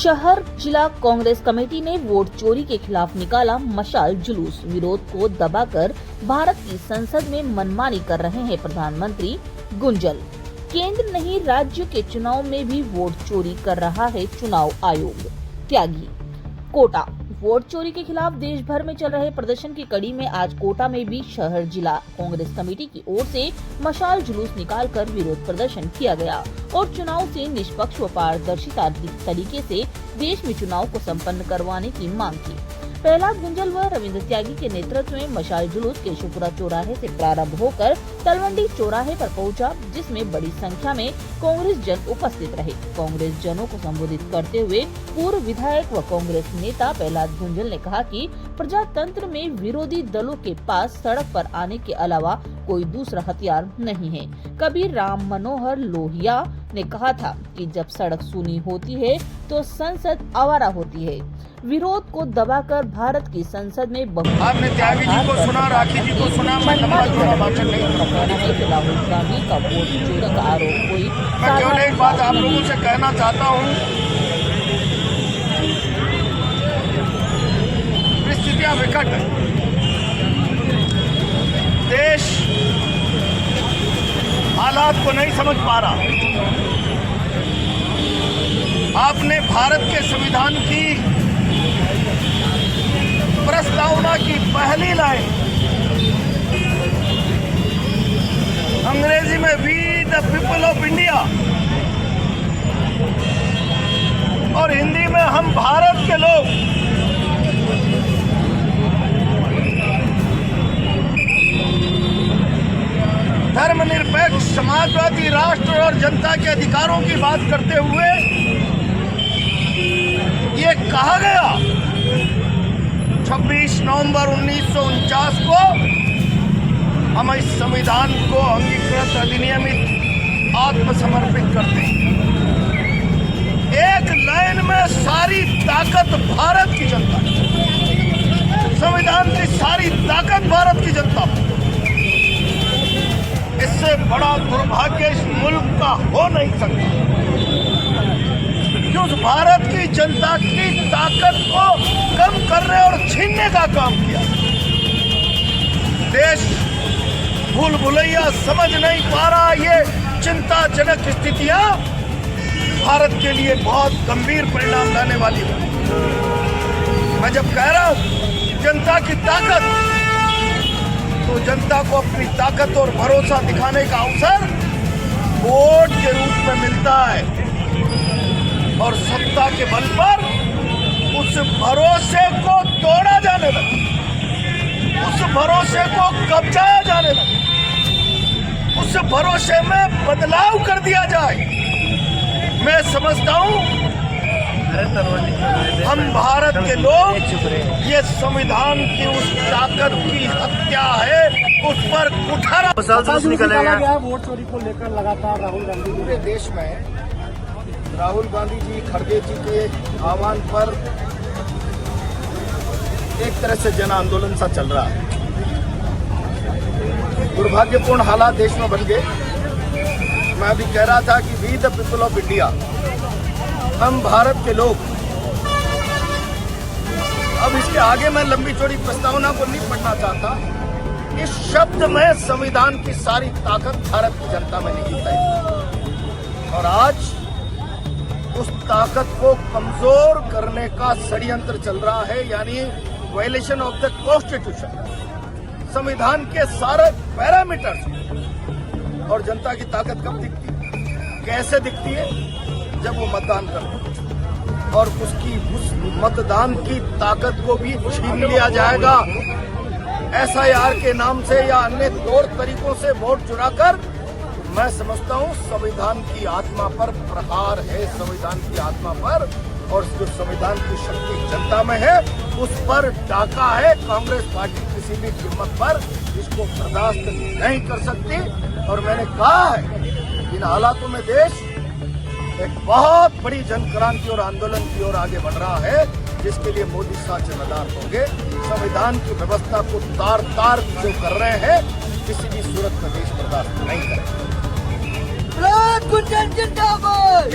शहर जिला कांग्रेस कमेटी ने वोट चोरी के खिलाफ निकाला मशाल जुलूस। विरोध को दबाकर भारत की संसद में मनमानी कर रहे हैं प्रधानमंत्री गुंजल। केंद्र नहीं राज्य के चुनाव में भी वोट चोरी कर रहा है चुनाव आयोग। त्यागी कोटा वोट चोरी के खिलाफ देश भर में चल रहे प्रदर्शन की कड़ी में आज कोटा में भी शहर जिला कांग्रेस कमेटी की ओर से मशाल जुलूस निकालकर विरोध प्रदर्शन किया गया और चुनाव से निष्पक्ष व पारदर्शिता तरीके से देश में चुनाव को संपन्न करवाने की मांग की। प्रहलाद गुंजल व रविंद्र त्यागी के नेतृत्व में मशाल जुलूस केशवपुरा चौराहे से प्रारंभ होकर तलवंडी चौराहे पर पहुंचा, जिसमें बड़ी संख्या में कांग्रेस जन उपस्थित रहे। कांग्रेस जनों को संबोधित करते हुए पूर्व विधायक व कांग्रेस नेता प्रहलाद गुंजल ने कहा कि प्रजातंत्र में विरोधी दलों के पास सड़क पर आने के अलावा कोई दूसरा हथियार नहीं है। कबीर राम मनोहर लोहिया ने कहा था कि जब सड़क सूनी होती है तो संसद आवारा होती है। विरोध को दबाकर भारत की संसद में आपने त्यागी जी को सुना, राखी जी को सुना, मैं लंबा चौड़ा भाषण नहीं राहुल गांधी का वोट चोरी का आरोप कोई। मैं केवल एक बात आप लोगों से कहना चाहता हूँ, परिस्थितियां विकट है। देश हालात को नहीं समझ पा रहा। आपने भारत के संविधान की प्रस्तावना की पहली लाइन अंग्रेजी में we the people of India और हिंदी में हम भारत के लोग, धर्मनिरपेक्ष समाजवादी राष्ट्र और जनता के अधिकारों की बात करते हुए ये कहा गया 26 नवंबर 1949 को हम इस संविधान को अंगीकृत अधिनियमित आत्मसमर्पित करते हैं। एक लाइन में सारी ताकत भारत की जनता, संविधान की सारी ताकत भारत की जनता। इससे बड़ा दुर्भाग्य इस मुल्क का हो नहीं सकता कि उस भारत की जनता की ताकत को कम करने और छीनने का काम किया। देश भूल भुलैया समझ नहीं पा रहा। ये चिंताजनक स्थितियां भारत के लिए बहुत गंभीर परिणाम लाने वाली है। मैं जब कह रहा हूं जनता की ताकत, तो जनता को अपनी ताकत और भरोसा दिखाने का अवसर वोट के रूप में मिलता है और सत्ता के बल पर उस भरोसे को तोड़ा जाने लगा, उस भरोसे को कब्जाया जाने लगा, उस भरोसे में बदलाव कर दिया जाए। मैं समझता हूं हम भारत के लोग ये संविधान की उस ताकत की हत्या है, उस पर कुठारा निकलेगा। वोट चोरी को लेकर लगातार राहुल गांधी पूरे देश में राहुल गांधी जी, खड़गे जी के आह्वान पर एक तरह से जन आंदोलन सा चल रहा है। दुर्भाग्यपूर्ण हालात देश में बन गए। मैं अभी कह रहा था कि we the people of India, हम भारत के लोग। अब इसके आगे मैं लंबी चौड़ी प्रस्तावना को नहीं पढ़ना चाहता। इस शब्द में संविधान की सारी ताकत भारत की जनता में निहित है और आज उस ताकत को कमजोर करने का षड्यंत्र चल रहा है, यानी वायलेशन ऑफ द कॉन्स्टिट्यूशन। संविधान के सारे पैरामीटर्स और जनता की ताकत कब दिखती है, कैसे दिखती है? जब वो मतदान करते हैं और उसकी उस मतदान की ताकत को भी छीन लिया जाएगा SIR के नाम से या अन्य तौर तरीकों से वोट चुराकर। मैं समझता हूं संविधान की आत्मा पर प्रहार है, संविधान की आत्मा पर, और जो संविधान की शक्ति जनता में है उस पर डाका है। कांग्रेस पार्टी किसी भी कीमत पर इसको बर्दाश्त नहीं कर सकती और मैंने कहा है इन हालातों में देश एक बहुत बड़ी जनक्रांति और आंदोलन की ओर आगे बढ़ रहा है, जिसके लिए मोदी शाह जिम्मेदार होंगे। संविधान की व्यवस्था को तार तार जो कर रहे हैं, किसी भी सूरत में देश बर्दाश्त नहीं करेगा। गुंजन जिंदाबाद।